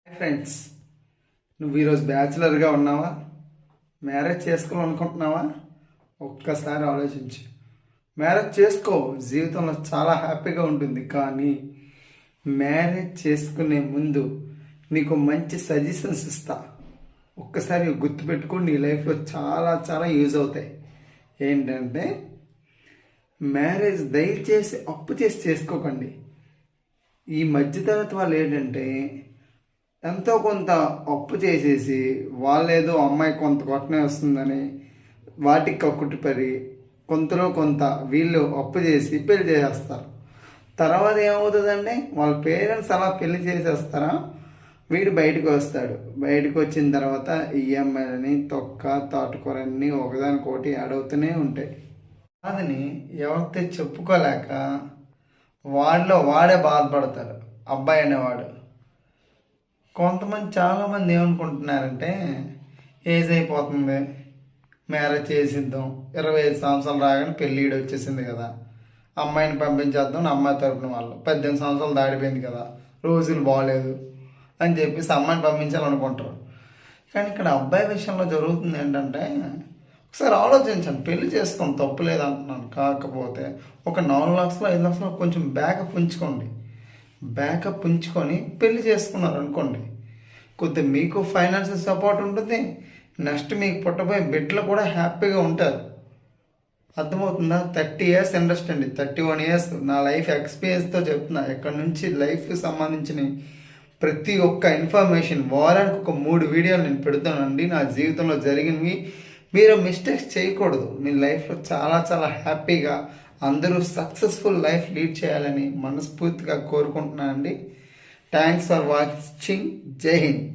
Friends, నువ్వు ఈరోజు బ్యాచులర్గా ఉన్నావా? మ్యారేజ్ చేసుకోవాలనుకుంటున్నావా? ఒక్కసారి ఆలోచించు. మ్యారేజ్ చేసుకో, జీవితంలో చాలా హ్యాపీగా ఉంటుంది. కానీ మ్యారేజ్ చేసుకునే ముందు నీకు మంచి సజెషన్స్ ఇస్తా. ఒక్కసారి గుర్తుపెట్టుకో, నీ లైఫ్లో చాలా చాలా యూజ్ అవుతాయి. ఏంటంటే, మ్యారేజ్ దయచేసి అప్పు చేసి చేసుకోకండి. ఈ మధ్యతరగతి వాళ్ళు ఏంటంటే ఎంతో కొంత అప్పు చేసేసి వాళ్ళేదో అమ్మాయి కొంత కొట్టనే వస్తుందని వాటికి కక్కుటిపడి కొంతలో కొంత వీళ్ళు అప్పు చేసి పెళ్లి చేసేస్తారు. తర్వాత ఏమవుతుందండి, వాళ్ళ పేరెంట్స్ అలా పెళ్లి చేసేస్తారా, వీడు బయటకు వస్తాడు. బయటకు వచ్చిన తర్వాత ఈఎంఐలని తొక్క తాటుకూరన్నీ ఒకదానికోటి యాడ్ అవుతూనే ఉంటాయి. అదని ఎవరితో చెప్పుకోలేక వాడే బాధపడతాడు అబ్బాయి అనేవాడు. కొంతమంది చాలామంది ఏమనుకుంటున్నారంటే, ఏజ్ అయిపోతుంది, మ్యారేజ్ చేసిద్దాం, 25 సంవత్సరాలు రాగానే పెళ్ళిడు వచ్చేసింది కదా, అమ్మాయిని పంపించేద్దాం, అమ్మాయి తరపున వాళ్ళు 18 సంవత్సరాలు దాడిపోయింది కదా, రోజులు బాగలేదు అని చెప్పేసి అమ్మాయిని పంపించాలనుకుంటారు. కానీ ఇక్కడ అబ్బాయి విషయంలో జరుగుతుంది ఏంటంటే, ఒకసారి ఆలోచించండి. పెళ్లి చేసుకోండి, తప్పు లేదంటున్నాను. కాకపోతే ఒక 4 లక్షలు 5 లక్షలు కొంచెం బ్యాకప్ ఉంచుకోండి. బ్యాకప్ ఉంచుకొని పెళ్లి చేసుకున్నారు అనుకోండి, కొద్దిగా మీకు ఫైనాన్షియల్ సపోర్ట్ ఉంటుంది. నెక్స్ట్ మీకు పుట్టబోయే బిడ్డలు కూడా హ్యాపీగా ఉంటారు. అర్థమవుతుందా? 30 ఇయర్స్ ఇండస్ట్రీ అండి, 31 ఇయర్స్ నా లైఫ్ ఎక్స్పీరియన్స్తో చెప్తున్నా. ఇక్కడ నుంచి లైఫ్కి సంబంధించిన ప్రతి ఒక్క ఇన్ఫర్మేషన్ వారానికి ఒక 3 వీడియోలు నేను పెడతానండి. నా జీవితంలో జరిగినవి మీరు మిస్టేక్స్ చేయకూడదు. మీ లైఫ్లో చాలా చాలా హ్యాపీగా అందరూ సక్సెస్ఫుల్ లైఫ్ లీడ్ చేయాలని మనస్ఫూర్తిగా కోరుకుంటున్నానండి. Thanks for watching. జై హింద్.